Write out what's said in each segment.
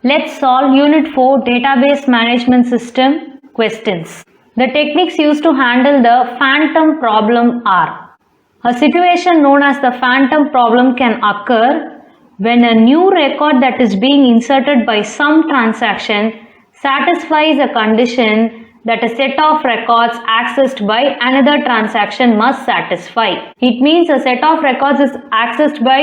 Let's solve Unit 4 Database Management System questions. The techniques used to handle the phantom problem are: a situation known as the phantom problem can occur when a new record that is being inserted by some transaction satisfies a condition that a set of records accessed by another transaction must satisfy. It means a set of records is accessed by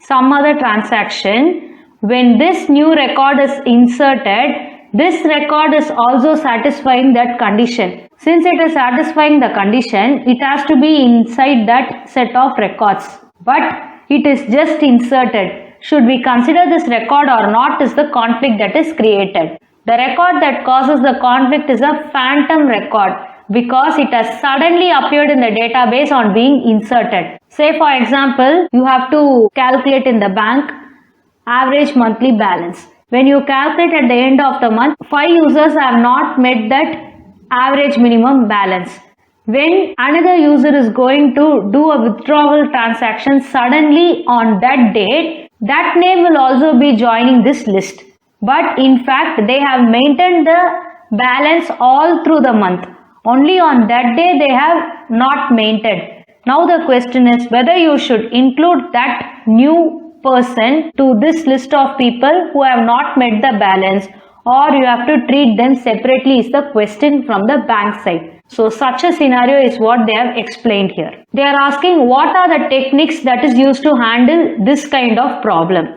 some other transaction. When this new record is inserted, this record is also satisfying that condition. Since it is satisfying the condition, it has to be inside that set of records. But it is just inserted. Should we consider this record or not is the conflict that is created. The record that causes the conflict is a phantom record because it has suddenly appeared in the database on being inserted. Say for example, you have to calculate in the bank average monthly balance. When you calculate at the end of the month, 5 users have not met that average minimum balance. When another user is going to do a withdrawal transaction suddenly on that date, that name will also be joining this list. But in fact, they have maintained the balance all through the month. Only on that day they have not maintained. Now the question is whether you should include that new person to this list of people who have not met the balance, or you have to treat them separately is the question from the bank side. So such a scenario is what they have explained here. They are asking what are the techniques that is used to handle this kind of problem.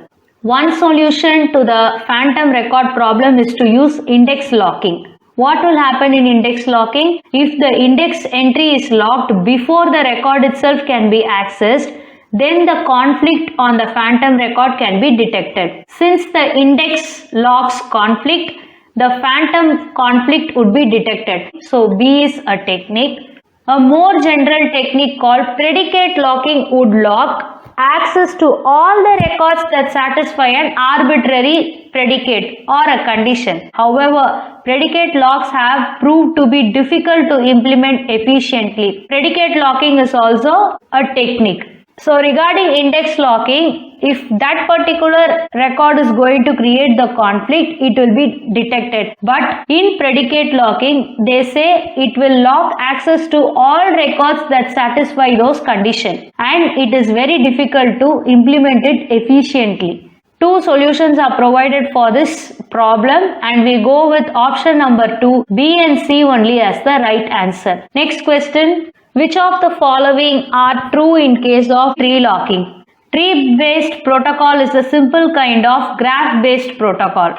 One solution to the phantom record problem is to use index locking. What will happen in index locking? If the index entry is locked before the record itself can be accessed, then the conflict on the phantom record can be detected. Since the index locks conflict, the phantom conflict would be detected. So B is a technique. A more general technique called predicate locking would lock access to all the records that satisfy an arbitrary predicate or a condition. However, predicate locks have proved to be difficult to implement efficiently. Predicate locking is also a technique. So regarding index locking, if that particular record is going to create the conflict, it will be detected. But in predicate locking, they say it will lock access to all records that satisfy those conditions. And it is very difficult to implement it efficiently. Two solutions are provided for this problem and we go with option number 2, B and C only as the right answer. Next question. Which of the following are true in case of tree locking? Tree-based protocol is a simple kind of graph-based protocol.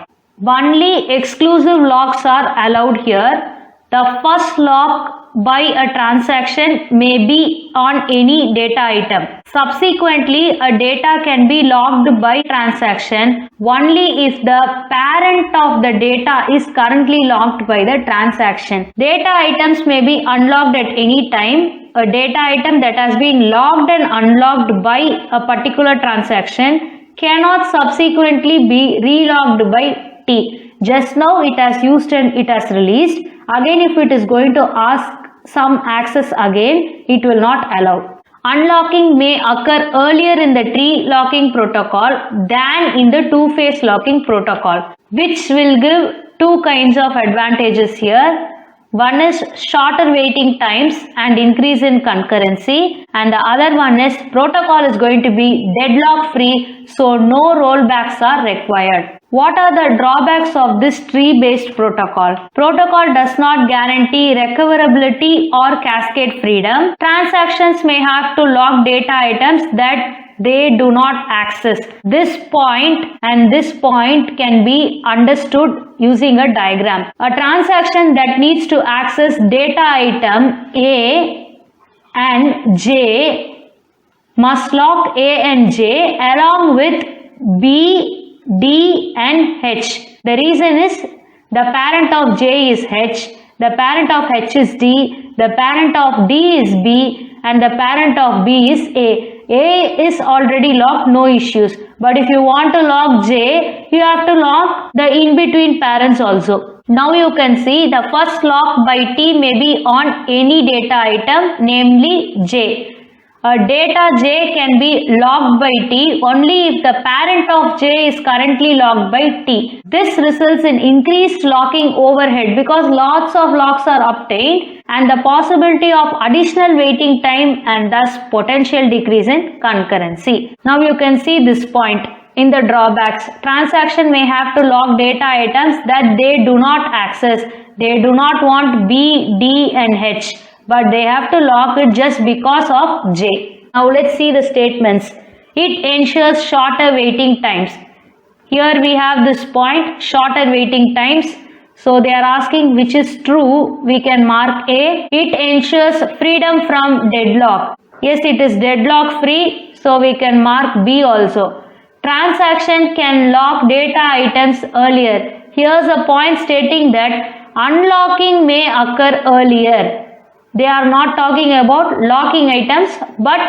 Only exclusive locks are allowed here. The first lock by a transaction may be on any data item. Subsequently, a data can be locked by transaction only if the parent of the data is currently locked by the transaction. Data items may be unlocked at any time. A data item that has been locked and unlocked by a particular transaction cannot subsequently be relocked by T. Just now it has used and it has released. Again, if it is going to ask some access again, it will not allow. Unlocking may occur earlier in the tree locking protocol than in the two-phase locking protocol, which will give two kinds of advantages here. One is shorter waiting times and increase in concurrency, and the other one is protocol is going to be deadlock free, so no rollbacks are required. What are the drawbacks of this tree-based protocol? Protocol does not guarantee recoverability or cascade freedom. Transactions may have to lock data items that they do not access. This point and this point can be understood using a diagram. A transaction that needs to access data item A and J must lock A and J along with B, D and H. The reason is the parent of J is H, the parent of H is D, the parent of D is B and the parent of B is A. A is already locked, no issues. But if you want to lock J, you have to lock the in-between parents also. Now you can see the first lock by T may be on any data item, namely J. Data J can be locked by T only if the parent of J is currently locked by T. This results in increased locking overhead because lots of locks are obtained and the possibility of additional waiting time and thus potential decrease in concurrency. Now you can see this point in the drawbacks. Transaction may have to lock data items that they do not access. They do not want B, D and H, but they have to lock it just because of J. Now let's see the statements. It ensures shorter waiting times. Here we have this point, shorter waiting times. So they are asking which is true. We can mark A. It ensures freedom from deadlock. Yes, it is deadlock free. So we can mark B also. Transaction can lock data items earlier. Here's a point stating that unlocking may occur earlier. They are not talking about locking items, but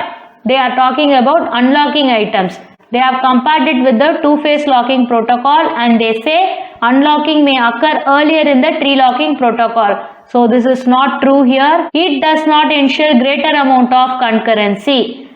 they are talking about unlocking items. They have compared it with the two-phase locking protocol and they say unlocking may occur earlier in the tree locking protocol. So this is not true here. It does not ensure greater amount of concurrency.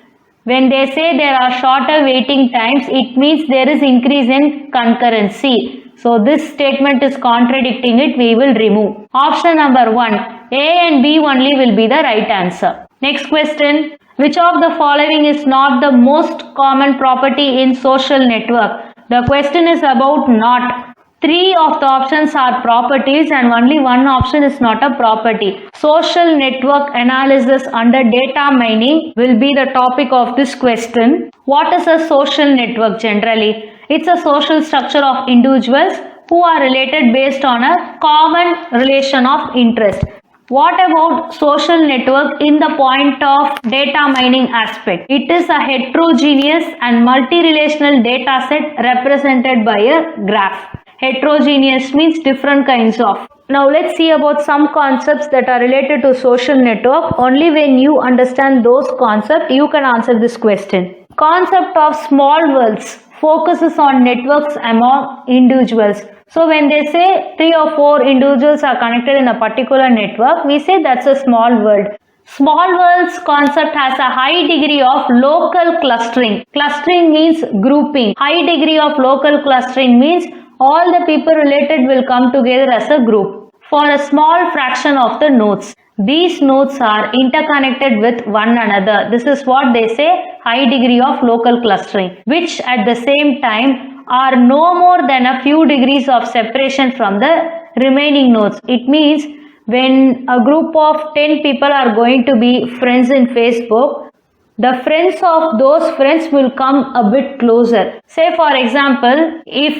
When they say there are shorter waiting times, it means there is increase in concurrency. So this statement is contradicting it. We will remove. Option number 1. A and B only will be the right answer. Next question. Which of the following is not the most common property in social network? The question is about not. 3 of the options are properties and only one option is not a property. Social network analysis under data mining will be the topic of this question. What is a social network generally? It's a social structure of individuals who are related based on a common relation of interest. What about social network in the point of data mining aspect? It is a heterogeneous and multi-relational data set represented by a graph. Heterogeneous means different kinds of. Now let's see about some concepts that are related to social network. Only when you understand those concepts, you can answer this question. Concept of small worlds focuses on networks among individuals. So when they say 3 or 4 individuals are connected in a particular network, we say that's a small world. Small worlds concept has a high degree of local clustering. Clustering means grouping. High degree of local clustering means all the people related will come together as a group for a small fraction of the nodes. These nodes are interconnected with one another. This is what they say, high degree of local clustering, which at the same time are no more than a few degrees of separation from the remaining nodes. It means when a group of 10 people are going to be friends in Facebook, the friends of those friends will come a bit closer. Say for example, if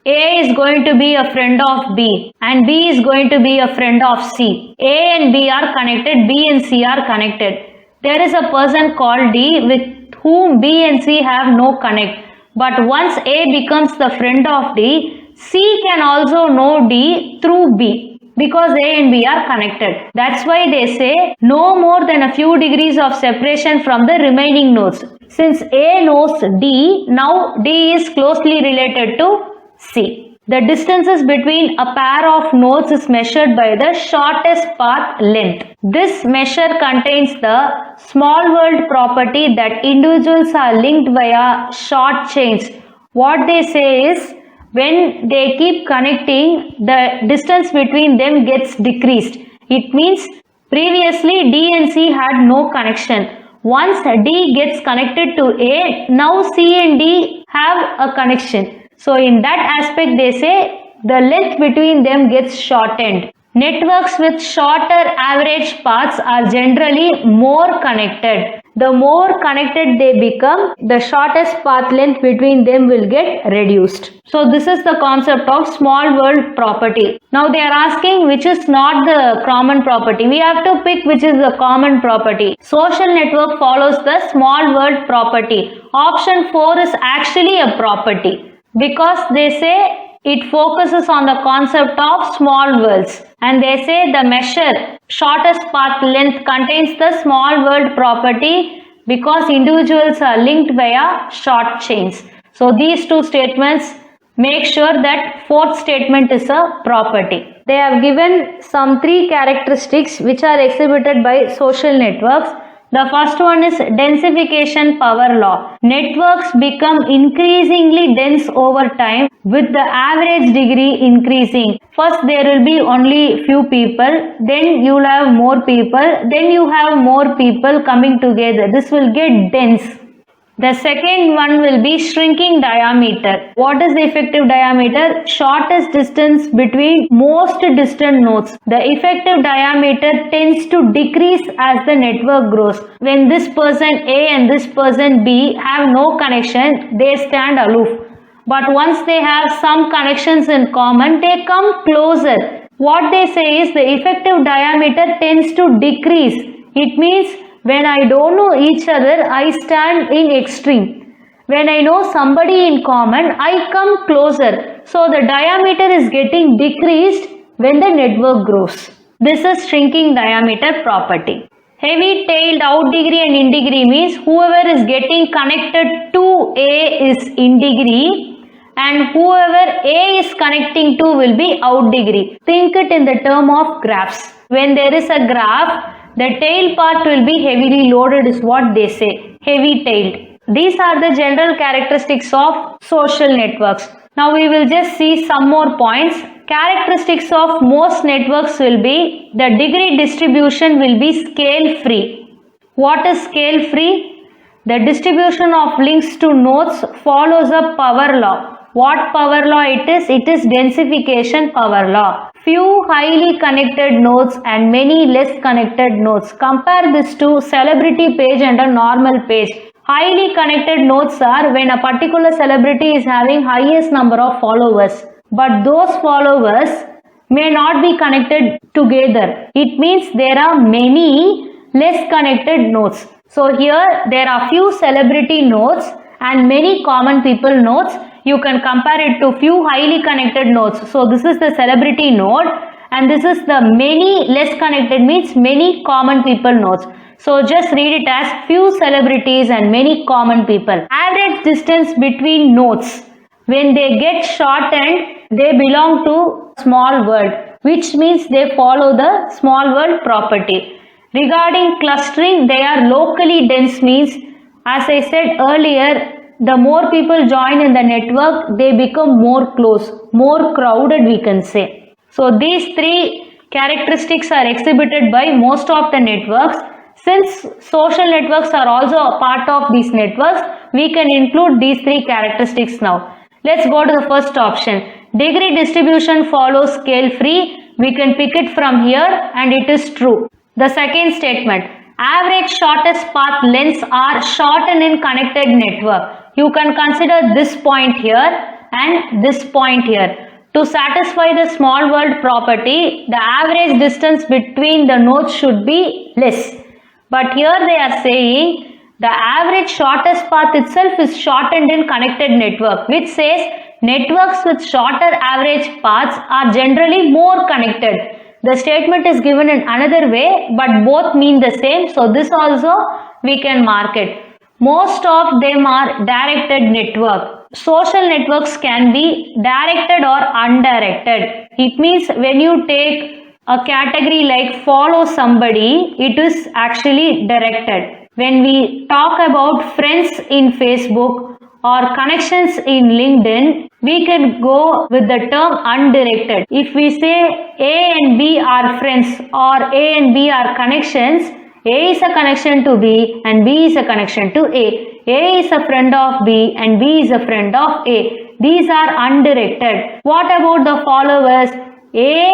A is going to be a friend of B and B is going to be a friend of C. A and B are connected, B and C are connected. There is a person called D with whom B and C have no connect. But once A becomes the friend of D, C can also know D through B because A and B are connected. That's why they say no more than a few degrees of separation from the remaining nodes. Since A knows D, now D is closely related to C. The distances between a pair of nodes is measured by the shortest path length. This measure contains the small world property that individuals are linked via short chains. What they say is when they keep connecting, the distance between them gets decreased. It means previously D and C had no connection. Once D gets connected to A, now C and D have a connection. So in that aspect they say the length between them gets shortened. Networks with shorter average paths are generally more connected. The more connected they become, the shortest path length between them will get reduced. So this is the concept of small world property. Now they are asking which is not the common property. We have to pick which is the common property. Social network follows the small world property. Option 4 is actually a property, because they say it focuses on the concept of small worlds and they say the measure shortest path length contains the small world property because individuals are linked via short chains. So these two statements make sure that fourth statement is a property. They have given some 3 characteristics which are exhibited by social networks. The first one is densification power law. Networks become increasingly dense over time with the average degree increasing. First there will be only few people, then you will have more people, then you have more people coming together. This will get dense. The second one will be shrinking diameter. What is the effective diameter? Shortest distance between most distant nodes. The effective diameter tends to decrease as the network grows. When this person A and this person B have no connection, they stand aloof. But once they have some connections in common, they come closer. What they say is the effective diameter tends to decrease. It means when I don't know each other, I stand in extreme. When I know somebody in common, I come closer. So the diameter is getting decreased when the network grows. This is shrinking diameter property. Heavy tailed out degree and in degree means whoever is getting connected to A is in degree and whoever A is connecting to will be out degree. Think it in the term of graphs. When there is a graph, the tail part will be heavily loaded is what they say, heavy tailed. These are the general characteristics of social networks. Now we will just see some more points. Characteristics of most networks will be the degree distribution will be scale free. What is scale free? The distribution of links to nodes follows a power law. What power law it is? It is densification power law. Few highly connected nodes and many less connected nodes. Compare this to celebrity page and a normal page. Highly connected nodes are when a particular celebrity is having highest number of followers. But those followers may not be connected together. It means there are many less connected nodes. So here there are few celebrity nodes and many common people nodes. You can compare it to few highly connected nodes. So this is the celebrity node and this is the many less connected means many common people nodes. So just read it as few celebrities and many common people. Average distance between nodes. When they get shortened, they belong to small world, which means they follow the small world property. Regarding clustering, they are locally dense means, as I said earlier, the more people join in the network, they become more close, more crowded we can say. So these three characteristics are exhibited by most of the networks. Since social networks are also a part of these networks, we can include these three characteristics now. Let's go to the first option. Degree distribution follows scale free. We can pick it from here and it is true. The second statement. Average shortest path lengths are shortened in connected network. You can consider this point here and this point here. To satisfy the small world property, the average distance between the nodes should be less. But here they are saying the average shortest path itself is shortened in connected network, which says networks with shorter average paths are generally more connected. The statement is given in another way, but both mean the same. So this also we can mark it. Most of them are directed network. Social networks can be directed or undirected. It means when you take a category like follow somebody, it is actually directed. When we talk about friends in Facebook or connections in LinkedIn, we can go with the term undirected. If we say A and B are friends or A and B are connections, A is a connection to B and B is a connection to A. A is a friend of B and B is a friend of A. These are undirected. What about the followers? A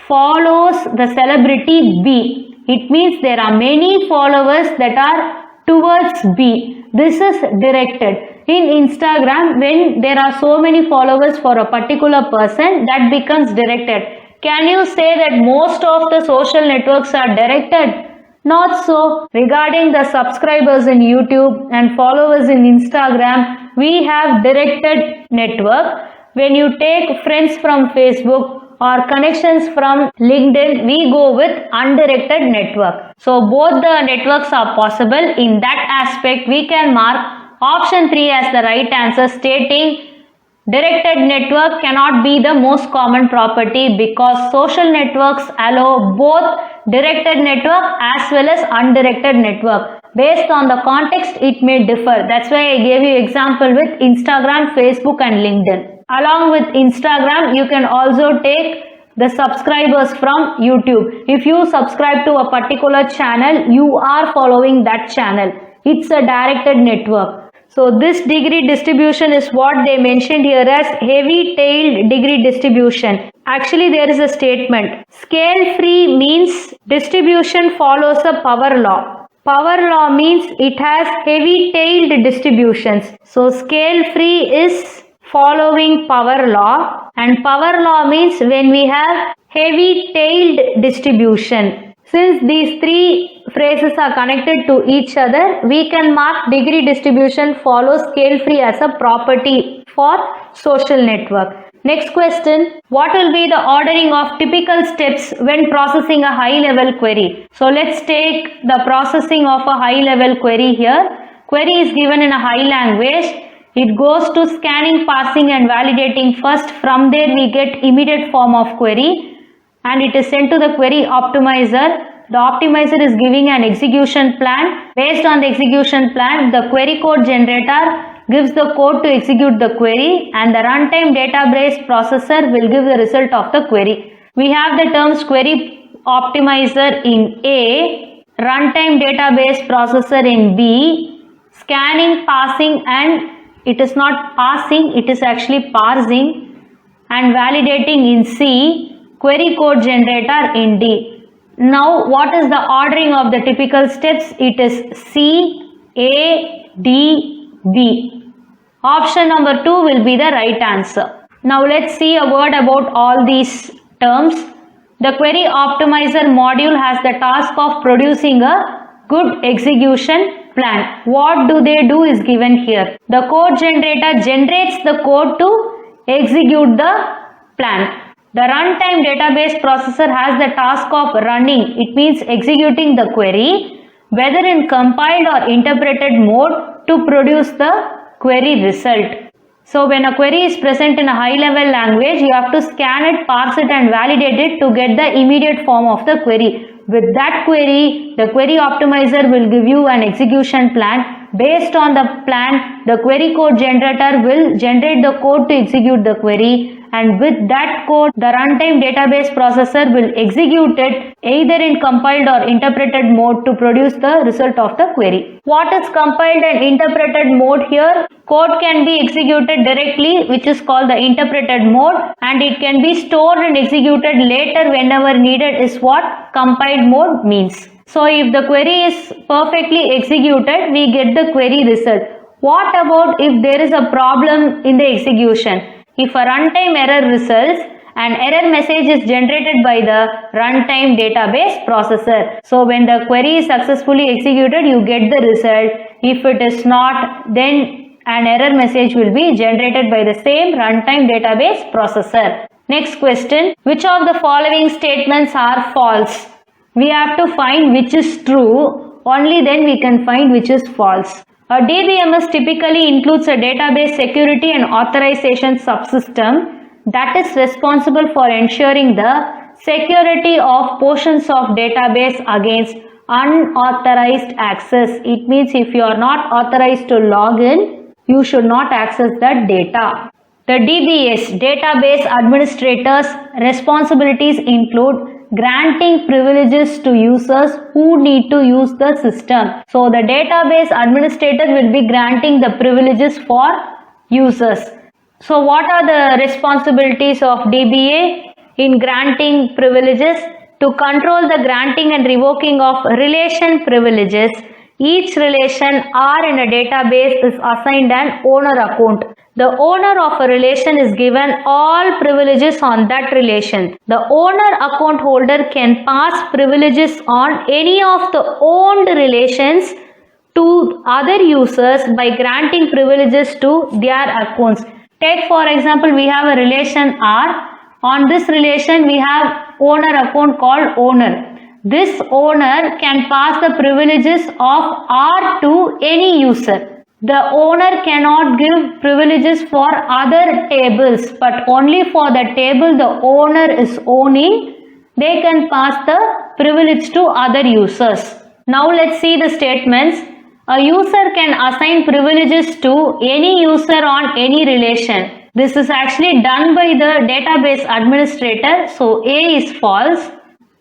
follows the celebrity B. It means there are many followers that are towards B. This is directed. In Instagram, when there are so many followers for a particular person, that becomes directed. Can you say that most of the social networks are directed? Not so. Regarding the subscribers in YouTube and followers in Instagram, we have directed network. When you take friends from Facebook or connections from LinkedIn, we go with undirected network. So both the networks are possible. In that aspect, we can mark option 3 as the right answer, stating directed network cannot be the most common property because social networks allow both directed network as well as undirected network. Based on the context, it may differ. That's why I gave you example with Instagram, Facebook and LinkedIn. Along with Instagram, you can also take the subscribers from YouTube. If you subscribe to a particular channel, you are following that channel. It's a directed network. So this degree distribution is what they mentioned here as heavy-tailed degree distribution. Actually, there is a statement. Scale-free means distribution follows a power law. Power law means it has heavy-tailed distributions. So scale-free is following power law, and power law means when we have heavy-tailed distribution. Since these three phrases are connected to each other, we can mark degree distribution follows scale-free as a property for social network. Next question, what will be the ordering of typical steps when processing a high-level query? So let's take the processing of a high-level query here. Query is given in a high language. It goes to scanning, parsing and validating first. From there we get immediate form of query and it is sent to the query optimizer. The optimizer is giving an execution plan. Based on the execution plan, the query code generator gives the code to execute the query and the runtime database processor will give the result of the query. We have the terms query optimizer in A, runtime database processor in B, scanning, parsing and it is not passing, it is actually parsing and validating in C, query code generator in D. Now what is the ordering of the typical steps? It is C, A, D, B. Option number 2 will be the right answer. Now let's see a word about all these terms. The query optimizer module has the task of producing a good execution plan. What do they do is given here. The code generator generates the code to execute the plan. The runtime database processor has the task of running. It means executing the query, whether in compiled or interpreted mode to produce the query result. So when a query is present in a high level language, you have to scan it, parse it and validate it to get the immediate form of the query. With that query, the query optimizer will give you an execution plan. Based on the plan, the query code generator will generate the code to execute the query. And with that code, the runtime database processor will execute it either in compiled or interpreted mode to produce the result of the query. What is compiled and interpreted mode here? Code can be executed directly, which is called the interpreted mode, and it can be stored and executed later whenever needed is what compiled mode means. So if the query is perfectly executed, we get the query result. What about if there is a problem in the execution? If a runtime error results, an error message is generated by the runtime database processor. So when the query is successfully executed, you get the result. If it is not, then an error message will be generated by the same runtime database processor. Next question, which of the following statements are false? We have to find which is true, only then we can find which is false. A DBMS typically includes a database security and authorization subsystem that is responsible for ensuring the security of portions of database against unauthorized access. It means if you are not authorized to log in, you should not access that data. The DBS, database administrator's responsibilities include granting privileges to users who need to use the system. So the database administrator will be granting the privileges for users. So what are the responsibilities of DBA in granting privileges? To control the granting and revoking of relation privileges. Each relation R in a database is assigned an owner account. The owner of a relation is given all privileges on that relation. The owner account holder can pass privileges on any of the owned relations to other users by granting privileges to their accounts. Take for example, we have a relation R. On this relation, we have owner account called owner. This owner can pass the privileges of R to any user. The owner cannot give privileges for other tables, but only for the table the owner is owning, they can pass the privilege to other users. Now let's see the statements. A user can assign privileges to any user on any relation. This is actually done by the database administrator, so A is false.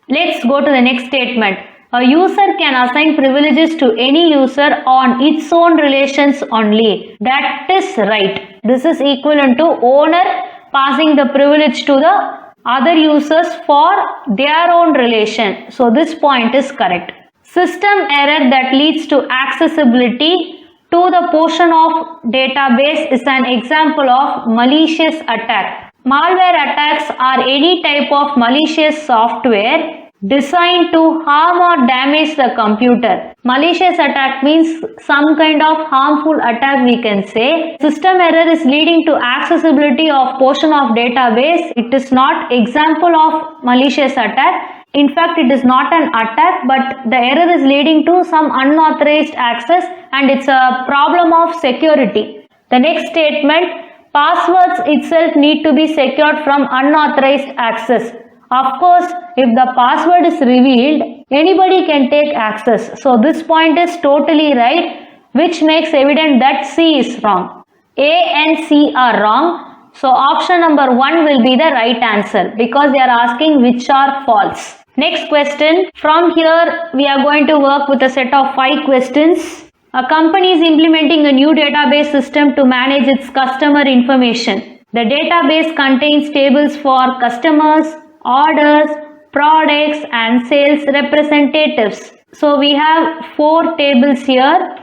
Let's go to the next statement. A user can assign privileges to any user on its own relations only. That is right. This is equivalent to owner passing the privilege to the other users for their own relation. So this point is correct. System error that leads to accessibility to the portion of database is an example of malicious attack. Malware attacks are any type of malicious software designed to harm or damage the computer. Malicious attack means some kind of harmful attack, we can say. System error is leading to accessibility of portion of database. It is not example of malicious attack. In fact, it is not an attack, but the error is leading to some unauthorized access and it's a problem of security. The next statement, passwords itself need to be secured from unauthorized access. Of course, if the password is revealed, anybody can take access. So this point is totally right, which makes evident that C is wrong. A and C are wrong. So option number 1 will be the right answer because they are asking which are false. Next question. From here, we are going to work with a set of 5 questions. A company is implementing a new database system to manage its customer information. The database contains tables for customers, orders, products and sales representatives. So we have 4 tables here.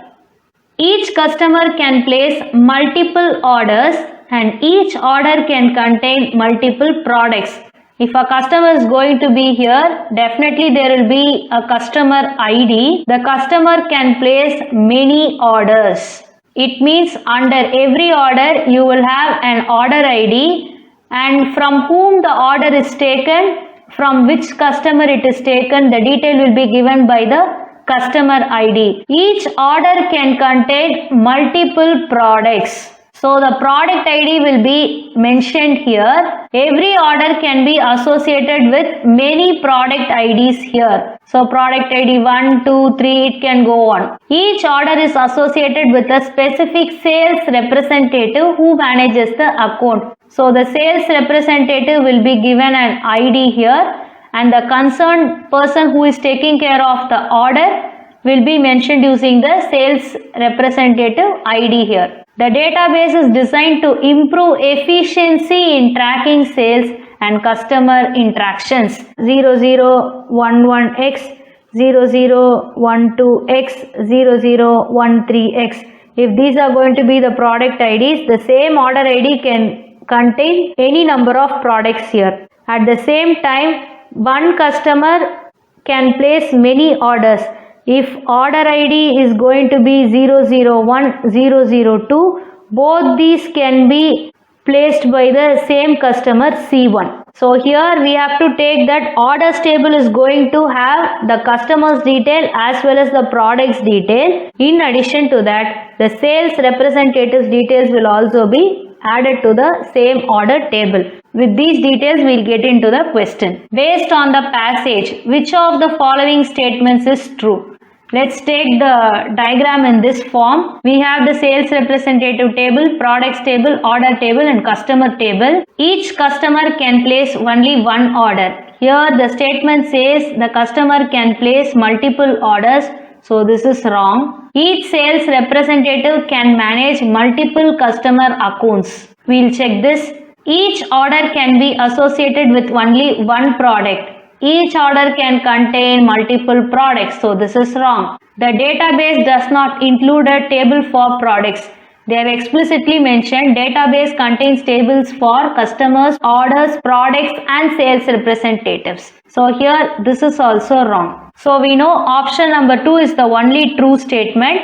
Each customer can place multiple orders and each order can contain multiple products. If a customer is going to be here, definitely there will be a customer ID. The customer can place many orders. It means under every order you will have an order ID, and from whom the order is taken, from which customer it is taken, the detail will be given by the customer ID. Each order can contain multiple products. So the product ID will be mentioned here. Every order can be associated with many product IDs here. So product ID 1, 2, 3, it can go on. Each order is associated with a specific sales representative who manages the account. So the sales representative will be given an ID here and the concerned person who is taking care of the order will be mentioned using the sales representative ID here. The database is designed to improve efficiency in tracking sales and customer interactions. 0011X, 0012X, 0013X. If these are going to be the product IDs, the same order ID can contain any number of products here. At the same time, one customer can place many orders. If order ID is going to be 001, 002, both these can be placed by the same customer C1. So here we have to take that orders table is going to have the customer's detail as well as the product's detail. In addition to that, the sales representative's details will also be added to the same order table. With these details, we will get into the question. Based on the passage, which of the following statements is true? Let's take the diagram in this form. We have the sales representative table, products table, order table and customer table. Each customer can place only one order. Here the statement says the customer can place multiple orders. So this is wrong. Each sales representative can manage multiple customer accounts. We'll check this. Each order can be associated with only one product. Each order can contain multiple products. So this is wrong. The database does not include a table for products. They have explicitly mentioned database contains tables for customers, orders, products and sales representatives. So here this is also wrong. So we know option number 2 is the only true statement.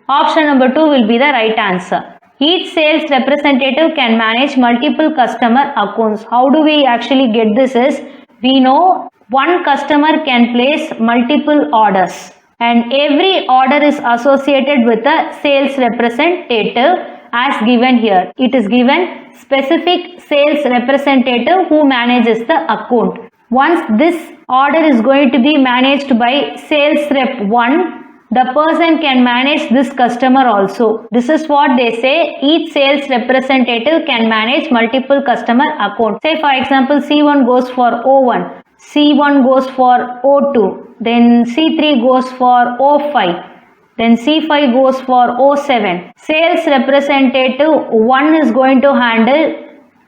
Option number 2 will be the right answer. Each sales representative can manage multiple customer accounts. How do we actually get this is, we know one customer can place multiple orders and every order is associated with a sales representative as given here. It is given specific sales representative who manages the account. Once this order is going to be managed by sales rep 1, the person can manage this customer also. This is what they say, each sales representative can manage multiple customer accounts. Say for example, C1 goes for O1, C1 goes for O2, then C3 goes for O5. Then C5 goes for O7. Sales representative 1 is going to handle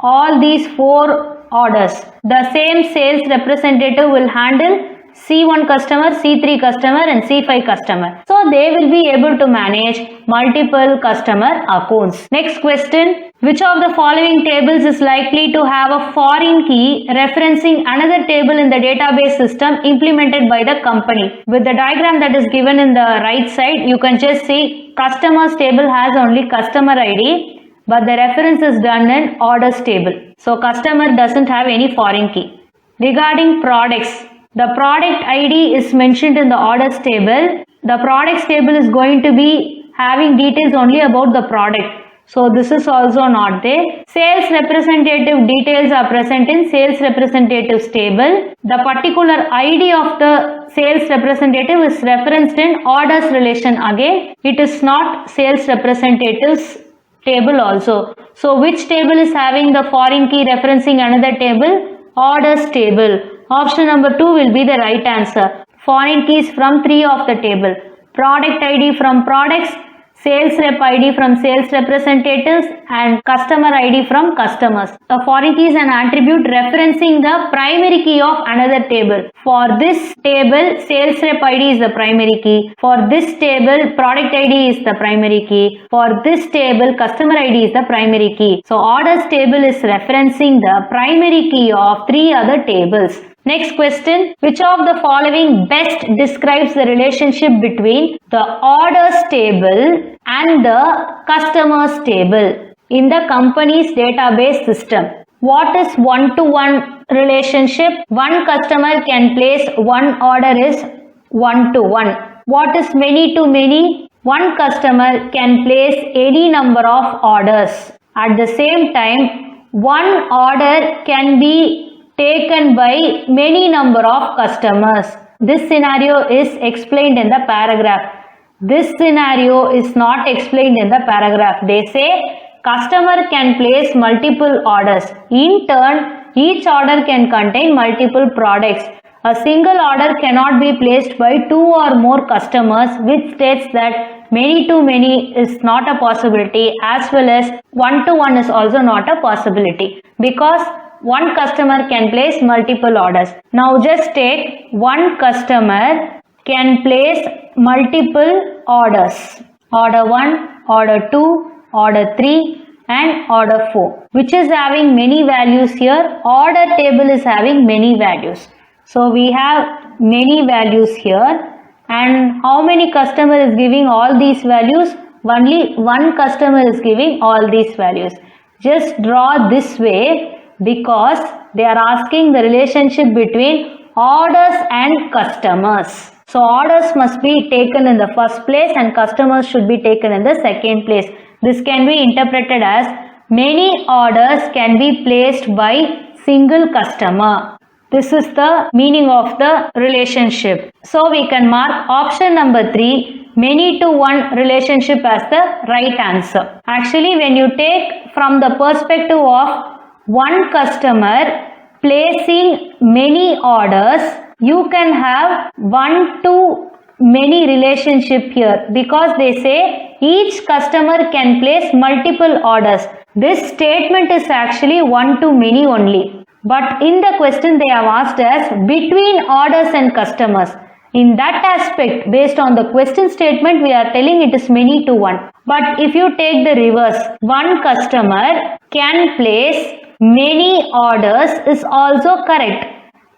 all these 4 orders. The same sales representative will handle C1 customer, C3 customer and C5 customer. So they will be able to manage multiple customer accounts. Next question. Which of the following tables is likely to have a foreign key referencing another table in the database system implemented by the company? With the diagram that is given in the right side, you can just see customers table has only customer ID, but the reference is done in orders table. So customer doesn't have any foreign key. Regarding products, the product ID is mentioned in the orders table. The products table is going to be having details only about the product. So this is also not there. Sales representative details are present in sales representatives table. The particular ID of the sales representative is referenced in orders relation again. It is not sales representatives table also. So which table is having the foreign key referencing another table? Orders table. Option number 2 will be the right answer. Foreign keys from 3 of the table. Product ID from products, sales rep ID from sales representatives and customer ID from customers. A foreign key is an attribute referencing the primary key of another table. For this table, sales rep ID is the primary key. For this table, product ID is the primary key. For this table, customer ID is the primary key. So orders table is referencing the primary key of 3 other tables. Next question, which of the following best describes the relationship between the orders table and the customers table in the company's database system? What is one-to-one relationship? One customer can place one order is one-to-one. What is many-to-many? One customer can place any number of orders. At the same time, one order can be taken by many number of customers. This scenario is explained in the paragraph. This scenario is not explained in the paragraph. They say customer can place multiple orders. In turn, each order can contain multiple products. A single order cannot be placed by 2 or more customers, which states that many to many is not a possibility, as well as one to one is also not a possibility, because one customer can place multiple orders. Now just take one customer can place multiple orders. Order 1, order 2, order 3 and order 4. Which is having many values here? Order table is having many values. So we have many values here. And how many customer is giving all these values? Only one customer is giving all these values. Just draw this way, because they are asking the relationship between orders and customers. So orders must be taken in the first place and customers should be taken in the second place. This can be interpreted as many orders can be placed by single customer. This is the meaning of the relationship. So we can mark option number 3, many to one relationship, as the right answer. Actually, when you take from the perspective of one customer placing many orders, you can have one to many relationship here, because they say each customer can place multiple orders. This statement is actually one to many only, but in the question they have asked us between orders and customers. In that aspect, based on the question statement, we are telling it is many to one. But if you take the reverse, one customer can place many orders is also correct,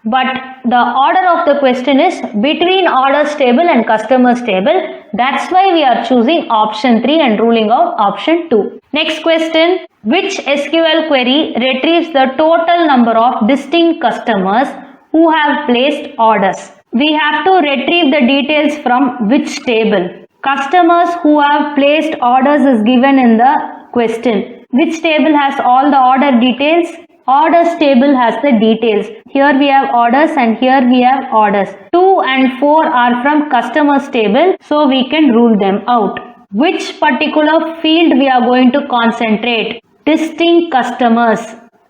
but the order of the question is between orders table and customers table. That's why we are choosing option 3 and ruling out option 2. Next question, which SQL query retrieves the total number of distinct customers who have placed orders? We have to retrieve the details from which table? Customers who have placed orders is given in the question. Which table has all the order details? Orders table has the details. Here we have orders and here we have orders. 2 and 4 are from customers table, so we can rule them out. Which particular field we are going to concentrate? Distinct customers.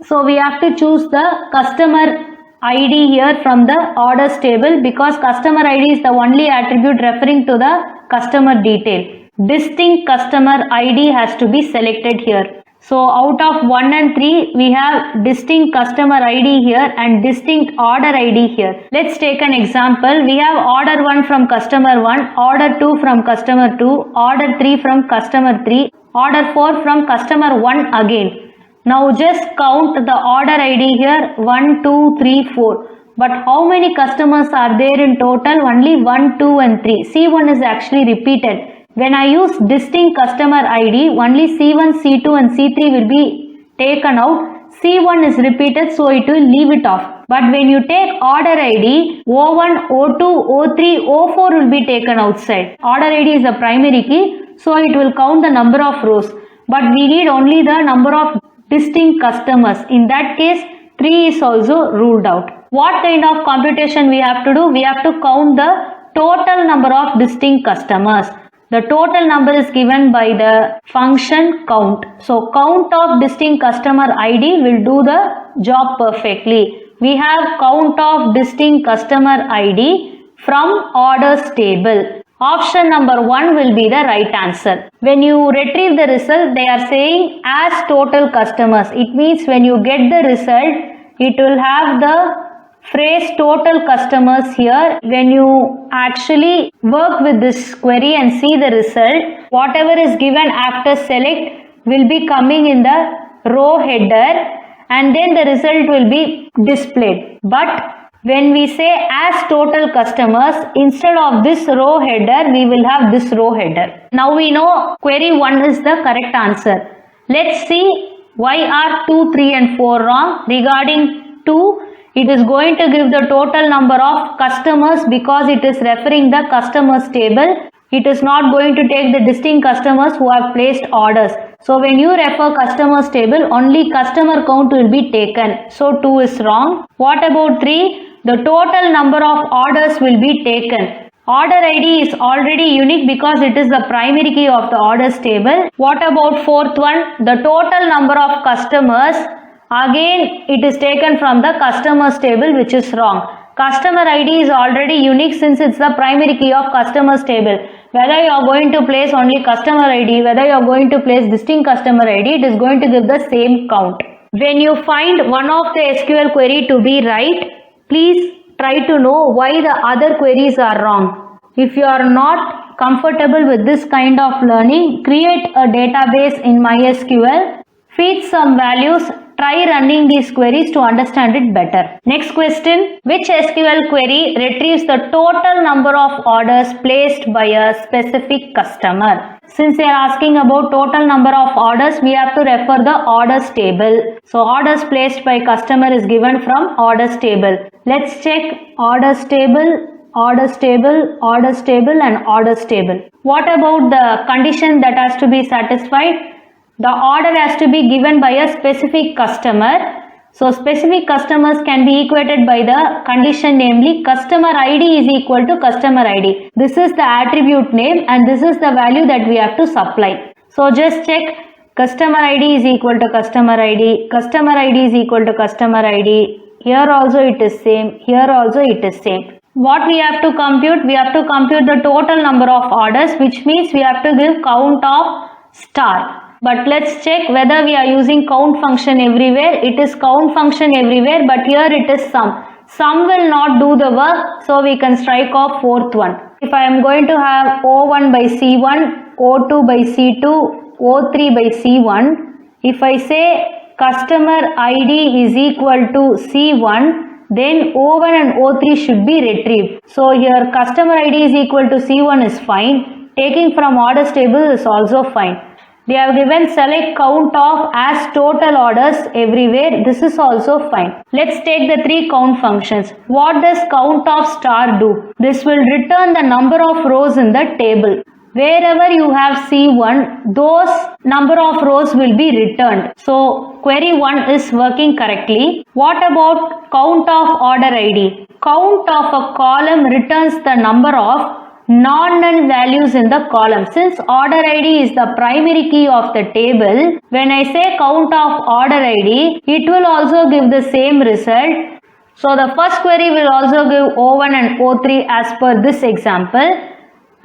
So we have to choose the customer ID here from the orders table because customer ID is the only attribute referring to the customer detail. Distinct customer ID has to be selected here. So out of 1 and 3 we have distinct customer ID here and distinct order ID here. Let's take an example. We have order 1 from customer 1, order 2 from customer 2, order 3 from customer 3, order 4 from customer 1 again. Now just count the order ID here 1, 2, 3, 4. But how many customers are there in total? Only 1, 2 and 3. C1 is actually repeated. When I use distinct customer ID, only C1, C2 and C3 will be taken out. C1 is repeated, so it will leave it off. But when you take order ID, O1, O2, O3, O4 will be taken outside. Order ID is the primary key, so it will count the number of rows. But we need only the number of distinct customers. In that case, 3 is also ruled out. What kind of computation we have to do? We have to count the total number of distinct customers. The total number is given by the function count. So count of distinct customer ID will do the job perfectly. We have count of distinct customer ID from orders table. Option number 1 will be the right answer. When you retrieve the result, they are saying as total customers. It means when you get the result, it will have the phrase total customers here. When you actually work with this query and see the result, whatever is given after select will be coming in the row header and then the result will be displayed. But when we say as total customers, instead of this row header, we will have this row header. Now we know query 1 is the correct answer. Let's see why are 2, 3 and 4 wrong. Regarding 2, it is going to give the total number of customers because it is referring the customers table. It is not going to take the distinct customers who have placed orders. So when you refer customers table, only customer count will be taken. So 2 is wrong. What about 3? The total number of orders will be taken. Order ID is already unique because it is the primary key of the orders table. What about 4th one? The total number of customers, again it is taken from the customers table, which is wrong. Customer ID is already unique since it's the primary key of customers table. Whether you are going to place only customer ID, whether you are going to place distinct customer ID, it is going to give the same count. When you find one of the SQL query to be right, please try to know why the other queries are wrong. If you are not comfortable with this kind of learning, create a database in MySQL, feed some values, try running these queries to understand it better. Next question, which SQL query retrieves the total number of orders placed by a specific customer? Since they are asking about total number of orders, we have to refer the orders table. So orders placed by customer is given from orders table. Let's check orders table, orders table, orders table and orders table. What about the condition that has to be satisfied? The order has to be given by a specific customer. So specific customers can be equated by the condition, namely customer ID is equal to customer ID. This is the attribute name and this is the value that we have to supply. So just check customer ID is equal to customer ID, customer ID is equal to customer ID. Here also it is same, here also it is same. What we have to compute? We have to compute the total number of orders, which means we have to give count of star. But let's check whether we are using count function everywhere. It is count function everywhere, but here it is sum. Sum will not do the work, so we can strike off 4th one. If I am going to have O1 by C1, O2 by C2, O3 by C1, if I say customer ID is equal to C1, then O1 and O3 should be retrieved. So here customer ID is equal to C1 is fine. Taking from orders table is also fine. They have given select count of as total orders everywhere. This is also fine. Let's take the 3 count functions. What does count of star do? This will return the number of rows in the table. Wherever you have C1, those number of rows will be returned. So query 1 is working correctly. What about count of order ID? Count of a column returns the number of non-null values in the column. Since order ID is the primary key of the table, when I say count of order ID, it will also give the same result. So the first query will also give O1 and O3 as per this example,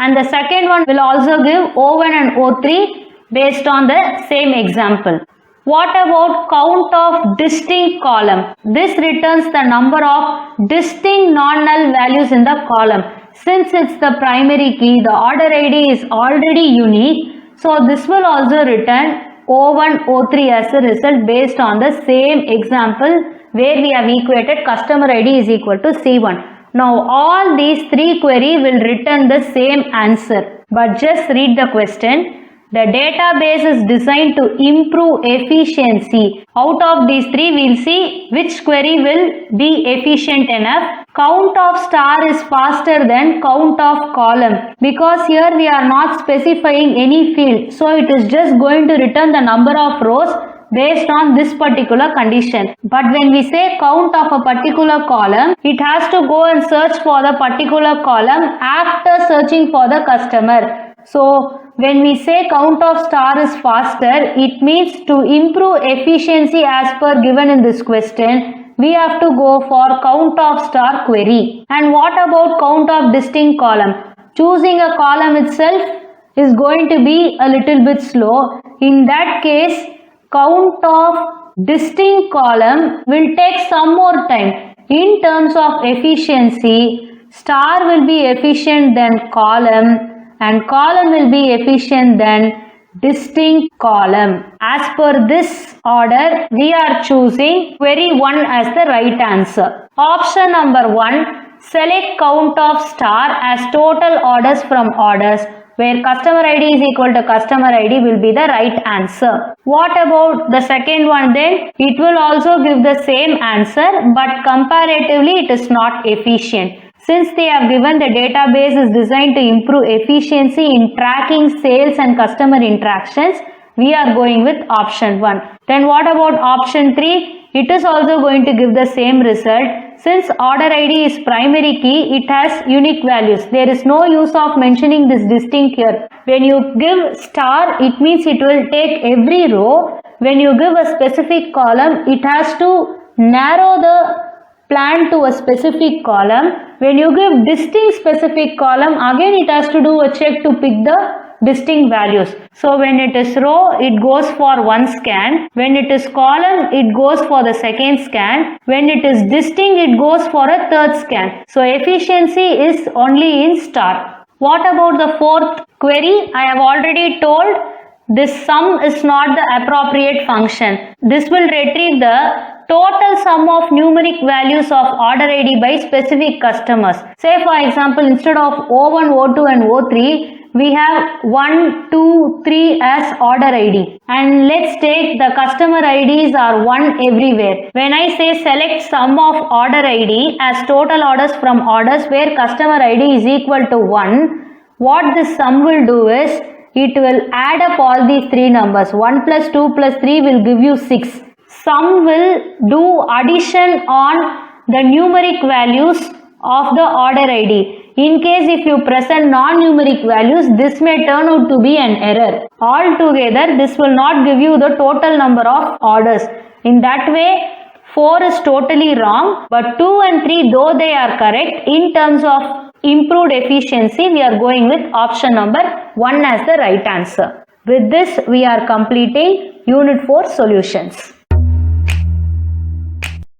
and the second one will also give O1 and O3 based on the same example. What about count of distinct column? This returns the number of distinct non-null values in the column. Since it's the primary key, the order ID is already unique. So this will also return O1, O3 as a result based on the same example where we have equated customer ID is equal to C1. Now all these three queries will return the same answer. But just read the question. The database is designed to improve efficiency. Out of these three, we will see which query will be efficient enough. Count of star is faster than count of column, because here we are not specifying any field. So it is just going to return the number of rows based on this particular condition. But when we say count of a particular column, it has to go and search for the particular column after searching for the customer. So when we say count of star is faster, it means to improve efficiency as per given in this question, we have to go for count of star query. And what about count of distinct column? Choosing a column itself is going to be a little bit slow. In that case, count of distinct column will take some more time. In terms of efficiency, star will be efficient than column, and column will be efficient than distinct column. As per this order, we are choosing query 1 as the right answer. Option number 1, select count of star as total orders from orders, where customer ID is equal to customer ID will be the right answer. What about the second one then? It will also give the same answer, but comparatively it is not efficient. Since they have given the database is designed to improve efficiency in tracking sales and customer interactions, we are going with option 1. Then what about option 3? It is also going to give the same result. Since order ID is primary key, it has unique values. There is no use of mentioning this distinct here. When you give star, it means it will take every row. When you give a specific column, it has to narrow the plan to a specific column. When you give distinct specific column, again it has to do a check to pick the distinct values. So when it is row, it goes for one scan. When it is column, it goes for the second scan. When it is distinct, it goes for a third scan. So efficiency is only in star. What about the fourth query? I have already told this sum is not the appropriate function. This will retrieve the total sum of numeric values of order ID by specific customers. Say for example, instead of O1, O2 and O3, we have 1, 2, 3 as order ID. And let's take the customer IDs are 1 everywhere. When I say select sum of order ID as total orders from orders where customer ID is equal to 1, what this sum will do is, it will add up all these three numbers. 1 plus 2 plus 3 will give you 6. Sum will do addition on the numeric values of the order ID. In case if you present non-numeric values, this may turn out to be an error. Altogether, this will not give you the total number of orders. In that way, 4 is totally wrong, but 2 and 3, though they are correct, in terms of improved efficiency, we are going with option number 1 as the right answer. With this, we are completing Unit 4 solutions.